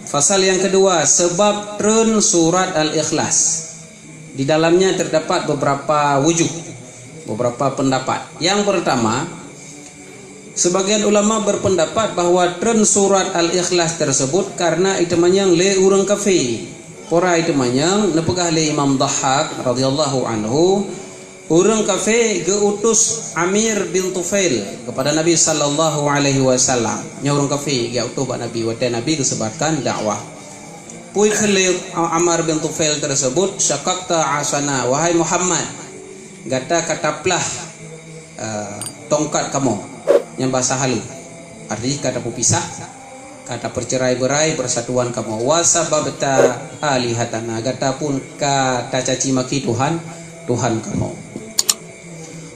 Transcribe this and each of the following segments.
Fasal yang kedua, sebab tren surat Al-Ikhlas. Di dalamnya terdapat beberapa wujuh, beberapa pendapat. Yang pertama, sebagian ulama berpendapat bahwa tren surat Al-Ikhlas tersebut karena itu manyang le urang kafir. Pora itu manyang nepegah le Imam Dhahhak radhiyallahu anhu, urang kafir geutus Amir bin Tufail kepada Nabi sallallahu alaihi wasallam. Nya urang kafir ge utuh ba Nabi wa Nabi kesebarkan dakwah. Pui khali Amr bin Tufail tersebut, syaqaqta asana, wahai Muhammad, gata kataplah tongkat kamu yang bahasa halu. Artinya kata pupisah, kata percerai-berai persatuan kamu. Wasababta alihatana, gata pun kata caci maki Tuhan kamu.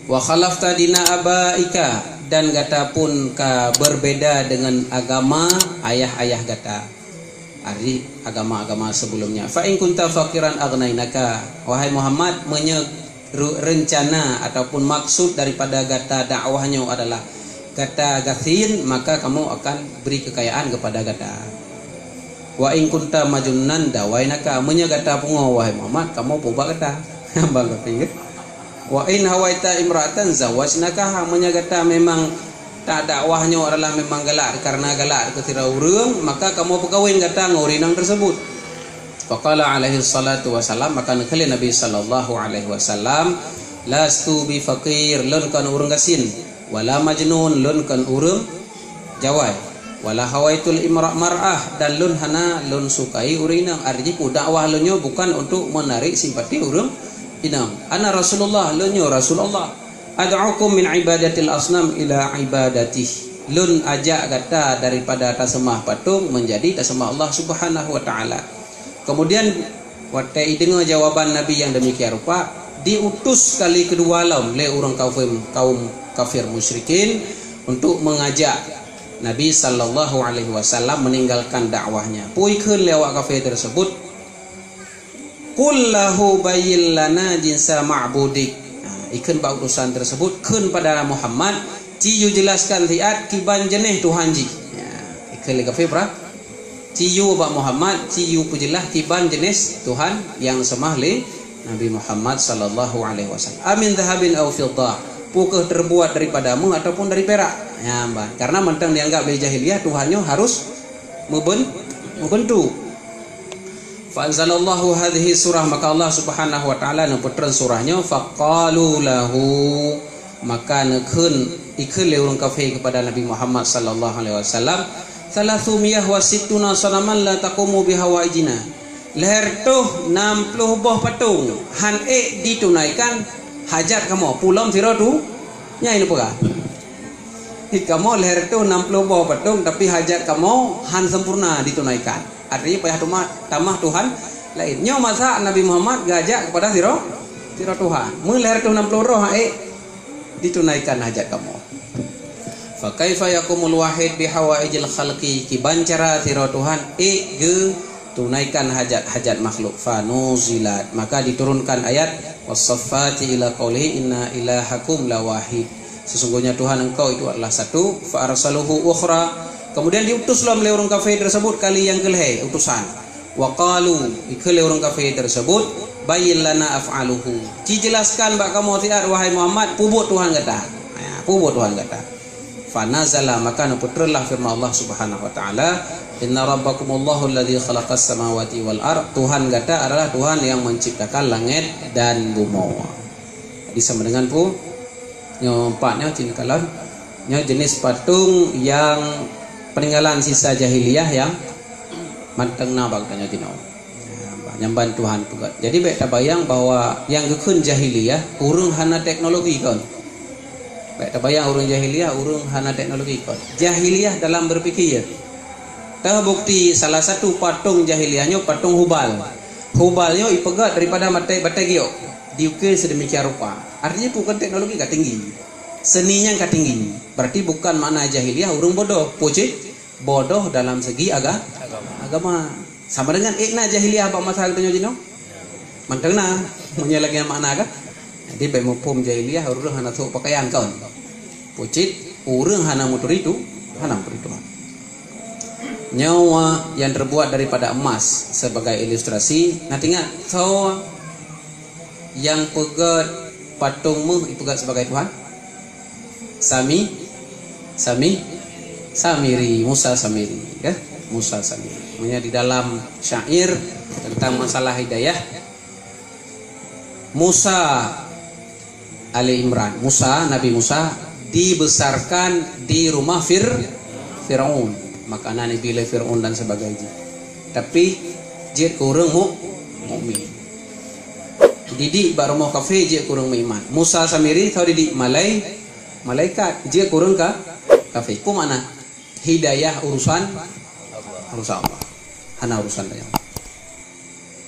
Wa khalafta dina abaika, dan gata pun ka berbeda dengan agama ayah-ayah gata. Ari agama-agama sebelumnya. Fa in kunta faqiran aghnainaka, wahai Muhammad, rencana ataupun maksud daripada gata dakwahnya adalah gata gathin, maka kamu akan beri kekayaan kepada gata. Wa in kunta majunnan dawainaka, menya gata pungo wahai Muhammad, kamu pubak gata. Bang keping. Wa in hawaita imra'atan zawajnaka, menya gata memang tak dakwahnya adalah memang galak karena galak ketira urang, maka kamu pekawin kata ngurinang tersebut. Faqala alaihi salatu wasalam, maka nakali Nabi sallallahu alaihi wasallam, lastu bi faqir, lun kan urang gasin, wala majnun, lun kan urang jawai, wala hawaitul mar'ah, dan lun hana lun sukai urinang. Artinya ku dakwah lunyo bukan untuk menarik simpati urang inang. Ana Rasulullah, lunyo Rasulullah. Ad'ukum min ibadatil asnam ila ibadatih, lun ajak kata daripada tasembah patung menjadi tasembah Allah Subhanahu wa taala. Kemudian watai dengar jawaban Nabi yang demikian rupa, diutus kali kedua laum le orang kaum kafir musyrikin untuk mengajak Nabi sallallahu alaihi wasallam meninggalkan dakwahnya. Puikeun lewat kafir tersebut, qul lahu bayyin lana jinsa ma'budik, ikan bau utusan tersebut kun pada Muhammad, ciyu jelaskan tiat kiban jenih Tuhan ji. Ya, ikan lega febra. Ciyu ba Muhammad, ciyu pujelah kiban jenis Tuhan yang semah le Nabi Muhammad sallallahu alaihi wasallam. Amin dhahabin aw fiddah, pukeh terbuat daripadamu ataupun dari perak. Ya, mbak. Karena mentang dianggap dari jahiliyah Tuhannya harus membentuk. Fa'anzalallahu hadhihi surah, maka Allah Subhanahu wa taala neputran surahnya, faqalu lahu, maka nekeun ikeun le urang kafir kepada Nabi Muhammad sallallahu alaihi wasallam, 360 sanaman la taqumu bihawaijina, leher tuh 60 boh patung han ditunaikan hajat kamu pulam tiradu nya ini pula. Kamu leher tuh 60 boh patung tapi hajat kamu han sempurna ditunaikan. Artinya payah tamah Tuhan lain. Nyo masa Nabi Muhammad gajak kepada siro Tuhan. Mulai tu 60 roh ditunaikan hajat kamu. Fa kaifa yakumul wahid bi hawaijil khalqi, kiban cara siro Tuhan ge tunaikan hajat makhluk. Fa nuzilat, maka diturunkan ayat wasaffati ila qaulihi inna ilahakum la wahid. Sesungguhnya Tuhan engkau itu adalah satu. Fa arsaluhu ukhra, kemudian diutuslah oleh orang kafir tersebut kali yang kelih utusan. Wa qalu, ikhle orang kafir tersebut, bayyin lana af'aluhu, dijelaskan bak kamu tiat wahai Muhammad, pubut Tuhan kata. Ya, pubut Tuhan kata. Fa nazala, maka nuputrlah firman Allah Subhanahu wa taala, inna rabbakumullahu alladzi khalaqas samawati wal ard, Tuhan kata adalah Tuhan yang menciptakan langit dan bumi. Jadi sama dengan pu nyompatnya cinkalan nya jenis patung yang peninggalan sisa jahiliyah yang manteng na bagtanya tino. Nyamban Tuhan juga. Jadi beta bayang bahwa yang gekun jahiliyah urung hana teknologi kon. Beta bayang urung jahiliyah urung hana teknologi kon. Jahiliyah dalam berpikir. Tah bukti salah satu patung jahiliyahnya patung Hubal. Hubalnya ipegat daripada batai giok. Diukir sedemikian rupa. Artinya bukan teknologi ka tinggi. Seninya ka tinggi. Berarti bukan makna jahiliyah urung bodoh. Pucit bodoh dalam segi agama. Sama dengan ikna jahiliyah apa masalah tanya jino? Mantengna menyelagi makna ka. Jadi bae pom jahiliyah urang hana tu pakaian kaun. Pucit urang hana motor itu, hana motor itu. nyawa yang terbuat daripada emas sebagai ilustrasi. Nah ingat, so yang pegat patungmu ipegat sebagai Tuhan. Samiri, Musa Samiri, ya, Musa Samiri. Makanya di dalam syair tentang masalah hidayah, Musa Ali Imran, Nabi Musa dibesarkan di rumah Fir'aun, makanan bila Fir'aun dan sebagainya. Tapi jid kurang mukmin. Didik ba rumah kafe jid kurang beriman. Musa Samiri tahu didik malaikat jid kurang ka kafe. Ku mana? Hidayah urusan Allah. Hana urusan dia.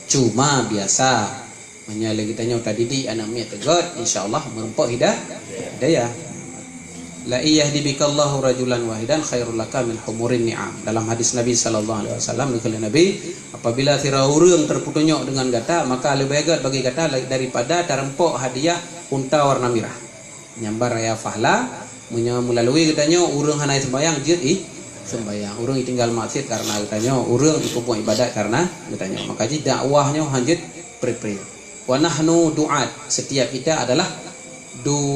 Cuma biasa menyala kita nyau tadi di anak miat tegot, insyaallah merempok hidayah. La iyahdi bikallahu rajulan wahidan khairul laka min humurin ni'am. Dalam hadis Nabi sallallahu alaihi wasallam dikala Nabi, apabila tira urang terputunyok dengan gata, maka lebih baik bagi gata daripada terempok hadiah unta warna merah. Nyambar raya fahla melalui katanya urang hanai sembayang jid sembayang. Urang tinggal maksiat karena katanya urang ikut ibadat karena katanya. Maka ji dakwahnya hanjit pre-pre. Wa nahnu du'at. Setiap kita adalah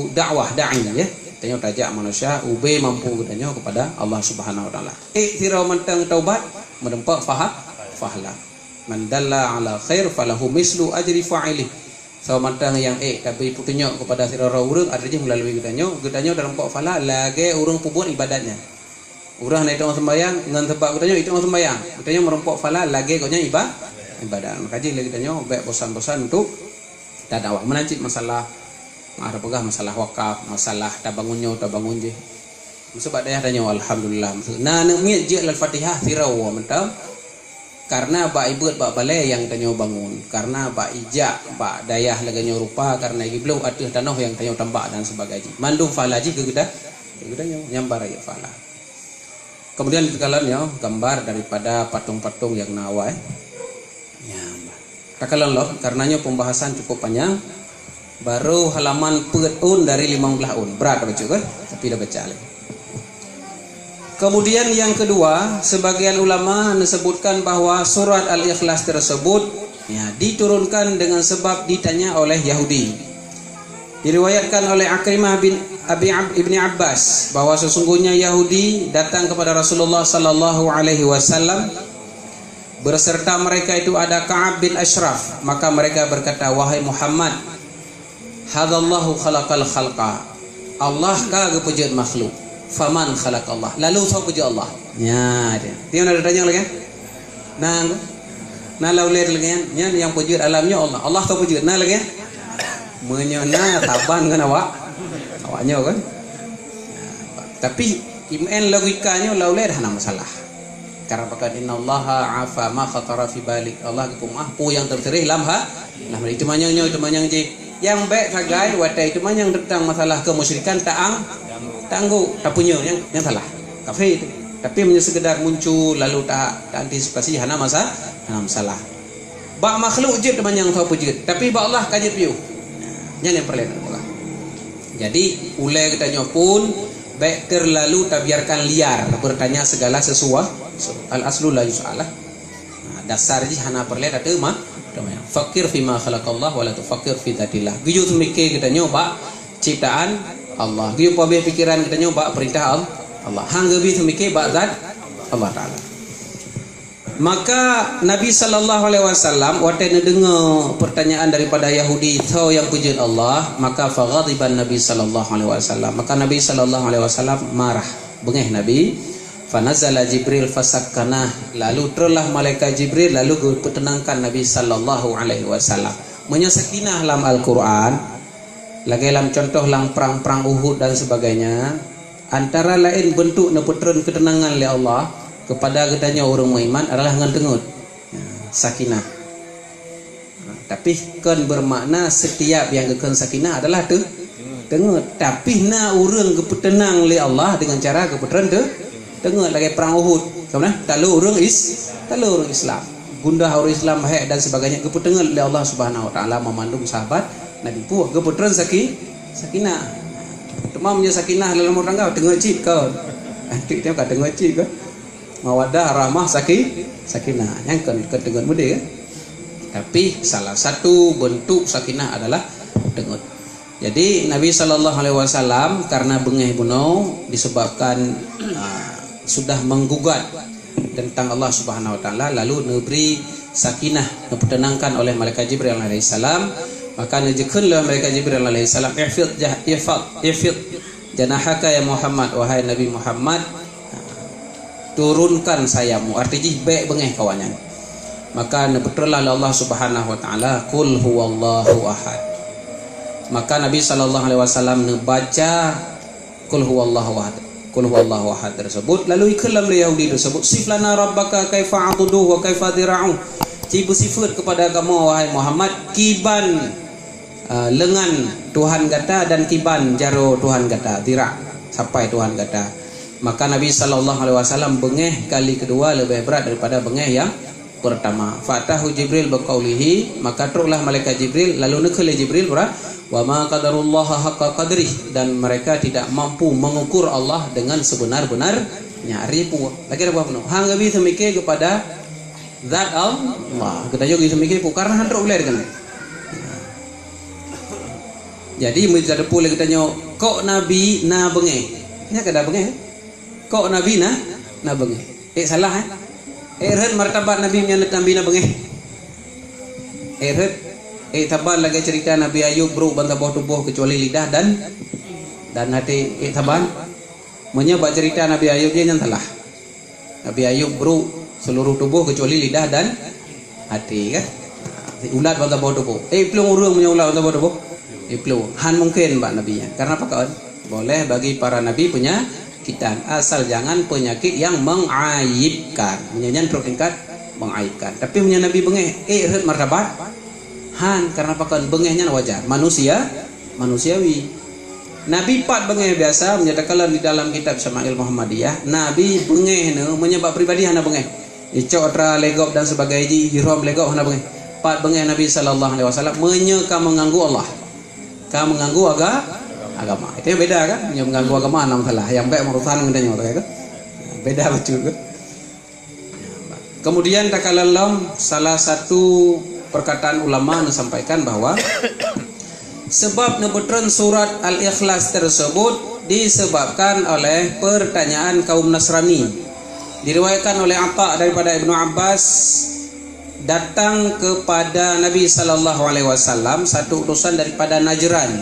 dakwah da'i ya. Tanya tajak manusia ube mampu katanya kepada Allah Subhanahu wa taala. Tira mantang taubat medempak fahla. Man dalla ala khair falahu mislu ajri fa'ili. So mantang yang tapi putunyok kepada tira urang ada je melalui katanya dalam pak fahla lagi urang pubut ibadatnya. Urang naik tengah sembayang dengan tempat katanya itu sembayang. Katanya merempok fahla lagi katanya ibadat. Maka je lagi katanya baik bosan-bosan untuk dakwah menancip masalah ada pegah masalah wakaf, masalah tabangunnya tabangun je. Sebab daya tanya alhamdulillah. Nah nak miat je al-Fatihah tirau mentam. Karena ba ibut ba balai yang tanya bangun. Karena ba ijak ba dayah laganya rupa karena igi belum ada tanah yang tanya tambak dan sebagainya. Mandung falaji ke kita nyambar ya fala. Kemudian dikatakannya gambar daripada patung-patung yang nawa Takalan loh, karenanya pembahasan cukup panjang. Baru halaman peun dari 15 un. Berat baca kan? Tapi dah baca lagi. Kemudian yang kedua, sebagian ulama disebutkan bahwa surat Al-Ikhlas tersebut diturunkan dengan sebab ditanya oleh Yahudi. Diriwayatkan oleh Akrimah bin Ibni Abbas bahwa sesungguhnya Yahudi datang kepada Rasulullah sallallahu alaihi wasallam. Berserta mereka itu ada Ka'ab bin Ashraf. Maka mereka berkata, wahai Muhammad, hadallahu khalaqal khalqa. Allah ka gepujud makhluk. Faman khalaqallah. Lalu siapa puji Allah? Ya dia. Dia nak tanya lagi kan? Nah lalu lihat lagi kan? Yang pujud alamnya Allah. Allah tahu pujud. Nah lagi kan? Menyona taban kan awaknya kan? Tapi iman logikanya lalu lihat hana masalah. Karena bahkan innallaha afa ma khatara fi balik. Allah kepumahpu yang terserih lamha. Nah itu manyangnya itu manyang je. Yang baik sagai watai itu manyang tentang masalah kemusyrikan tangguh tak punya yang salah. Kafir itu. Tapi hanya sekedar muncul lalu tak antisipasi hana masalah. Bak makhluk je manyang tahu pujud. Tapi bak Allah kajit piu. Yang perlahan Allah. Jadi ulai katanya pun baik terlalu tak biarkan liar bertanya segala sesuatu. Al aslu la yus'alah. Dasar je hana perlahan ada mah. Fakir fima khalaqallah wa la tufakir fi dzatillah. Giyu mikir kita nyoba ciptaan Allah. Giyu pabe pikiran kita nyoba perintah Allah. Hang gebi mikir ba zat Allah taala. Maka Nabi sallallahu alaihi wasallam waktu dengar pertanyaan daripada Yahudi tahu yang pujian Allah, maka faghadiban Nabi sallallahu alaihi wasallam. Maka Nabi sallallahu alaihi wasallam marah. Bengeh Nabi. Fanazala Jibril fasakkana, lalu terlah malaikat Jibril lalu tenangkan Nabi sallallahu alaihi wasallam. Menyakinah dalam Al-Qur'an lagi dalam contoh dalam perang-perang Uhud dan sebagainya, antara lain bentuk neputran ketenangan oleh Allah kepada katanya orang beriman adalah ngendengut sakinah. Tapi kan bermakna setiap yang kekan sakinah adalah dengut. Tapi na orang kepetenang oleh Allah dengan cara keputeran dengar lagi perang Uhud. Kemudian talu orang Islam. Gundah orang Islam baik dan sebagainya keputengan oleh Allah Subhanahu wa taala memandung sahabat Nabi puah keputeran sakinah. Cuma punya sakinah dalam orang kau dengar cip kau. Nanti dia kata dengar cip kau. mawaddah, rahmah, sakinah. Yang kedengar mudah kan? Tapi salah satu bentuk sakinah adalah dengut. Jadi Nabi SAW karena bengeh bunuh disebabkan sudah menggugat tentang Allah Subhanahu Wa Taala, lalu neberi sakinah dipertenangkan oleh malaikat Jibril alaihissalam. Maka najekeun oleh malaikat Jibril alaihissalam, ifid janahaka ya Muhammad, wahai Nabi Muhammad, turunkan sayamu, artinya baik bengeh kawannya. Maka nebeterlah Allah Subhanahu Wa Taala, qul huwallahu ahad. Maka Nabi SAW membaca qul huwallahu ahad, qul huwallahu ahad tersebut. Lalu ikalam Yahudi tersebut, siflana rabbaka kaifa a'budu wa kaifa dira'u. Cibu sifat kepada kamu wahai Muhammad, kiban lengan Tuhan kata dan kiban jaro Tuhan kata, dira sampai Tuhan kata. Maka Nabi SAW bengeh kali kedua lebih berat daripada bengeh yang pertama. Fatahu Jibril biqaulihi, maka teruklah malaikat Jibril lalu nekele Jibril berat, wa ma qadarullaha haqqa qadrih, dan mereka tidak mampu mengukur Allah dengan sebenar-benarnya. Ribu lagi ada apa? Hang bisa mikir kepada zat Allah. Kita juga bisa mikir karena handro ular kan. Jadi mun ada pula kita nyo kok nabi na bengeh. Nya kada bengeh. Kok nabi na bengeh. Salah red martabat nabi nya nabi na bengeh. Red taban lagi cerita Nabi Ayub bro bantah bawah tubuh kecuali lidah dan hati. Taban menyebab cerita Nabi Ayub dia yang salah. Nabi Ayub bro seluruh tubuh kecuali lidah dan hati kan. Ulat bantah bawah tubuh. Pelung urang punya ulat bantah bawah tubuh. Pelung han mungkin mbak nabinya. Karena apa kawan? Boleh bagi para nabi punya kita asal jangan penyakit yang mengaibkan. Menyanyian tertingkat mengaibkan. Tapi punya nabi bengeh red martabat han, karena pakan bengehnya wajar manusiawi. Nabi pat bengeh biasa menyatakan di dalam kitab Syama'il Muhammadiyah, Nabi bengeh menyebab pribadi hana bengeh icotra legop dan sebagainya hiram legop hana bengeh. Pat bengeh Nabi SAW menyeka mengganggu Allah, ka mengganggu agama. Itu yang beda kan, yang mengganggu agama enam salah, yang baik merutan ngendanya kan beda betul kan. Kemudian takalallam salah satu perkataan ulama menyampaikan bahwa sebab nebutran surat Al-Ikhlas tersebut disebabkan oleh pertanyaan kaum Nasrani. Diriwayatkan oleh Atha daripada Ibnu Abbas, datang kepada Nabi SAW satu utusan daripada Najran.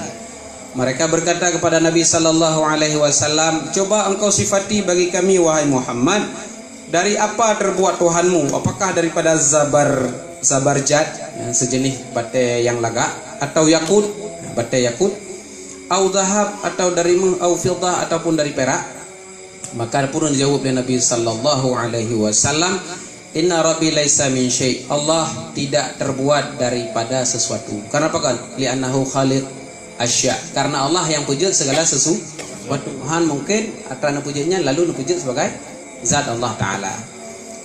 Mereka berkata kepada Nabi SAW, coba engkau sifati bagi kami wahai Muhammad, dari apa terbuat Tuhanmu? Apakah daripada zabarjad, sejenis batu yang lagak, atau yakut, batu yakut, au zahab, atau dari au fiddah, ataupun dari perak? Maka pun dijawab oleh Nabi SAW, inna rabbi laisa min syai', Allah tidak terbuat daripada sesuatu. Karena apa kan? Li'annahu khaliq asya', karena Allah yang wujud segala sesuatu. Tuhan mungkin atau wujudnya lalu wujud sebagai zat Allah Ta'ala.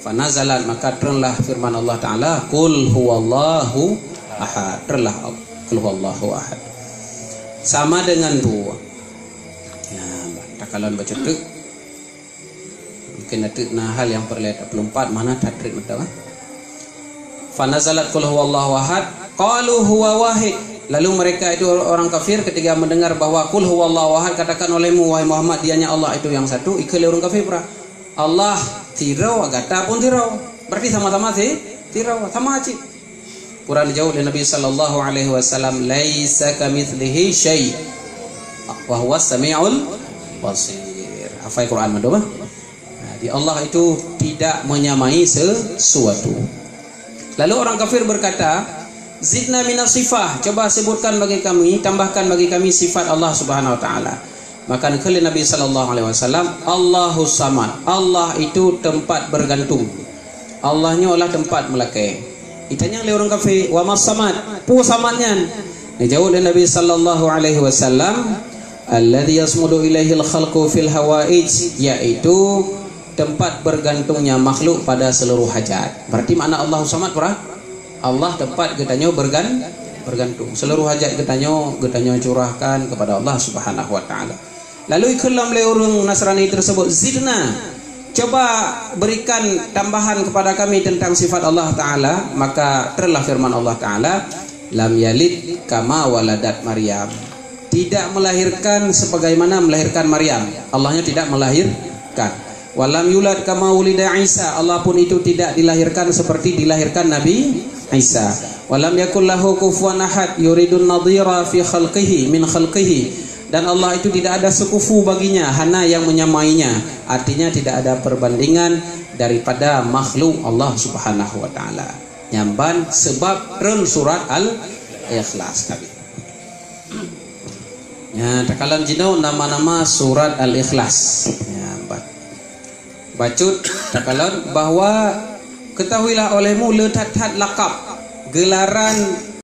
Fanazalan, maka turunlah firman Allah Ta'ala, qul huwallahu ahad. Turunlah qul huwallahu ahad. Sama dengan bu ya, takalan baca tu mungkin ada hal yang perlihat 24 mana tadrid betul kan. Fanazalat qul huwallahu ahad, qalu huwa wahid. Lalu mereka itu orang kafir ketika mendengar bahwa qul huwallahu ahad, katakan olehmu wahai Muhammad dianya Allah itu yang satu, ikut orang kafir pra. Allah tirau, agata pun tirau. Berarti sama-sama tirau, sama aja. Quran dijawab oleh Nabi SAW, laisa kamitslihi syai' wa huwas samiul basir. Hafal Quran mana? Di Allah itu tidak menyamai sesuatu. Lalu orang kafir berkata, zidna minas sifah, coba sebutkan bagi kami, tambahkan bagi kami sifat Allah Subhanahu Wa Taala. Maka kali Nabi SAW, Allahus Samad, Allah itu tempat bergantung, Allahnya adalah tempat melakai. Ditanya oleh orang kafir, wa mas samad, pu samadnya. Dijawab oleh Nabi SAW, alladhi yasmudu ilaihil khalqu fil hawaij, yaitu tempat bergantungnya makhluk pada seluruh hajat. Berarti makna Allahus Samad pura? Allah tempat getanya bergantung. Seluruh hajat getanya curahkan kepada Allah Subhanahu Wa Taala. Lalu ikulam oleh orang Nasrani tersebut, zidna, Coba berikan tambahan kepada kami tentang sifat Allah Ta'ala. Maka telah firman Allah Ta'ala, lam yalid kama waladat Maryam. Tidak melahirkan sebagaimana melahirkan Maryam. Allahnya tidak melahirkan. Walam yulad kama wulida Isa. Allah pun itu tidak dilahirkan seperti dilahirkan Nabi Isa. Walam yakul lahu kufuwan ahad yuridun nadhira fi khalqihi min khalqihi. Dan Allah itu tidak ada sekufu baginya, hana yang menyamainya. Artinya tidak ada perbandingan daripada makhluk Allah Subhanahu wa taala. Nyamban sebab ren surat Al-Ikhlas tadi. Ya, takalan jino nama-nama surat Al-Ikhlas. Nyamban. Bacut takalan bahwa ketahuilah olehmu letat-tat lakab gelaran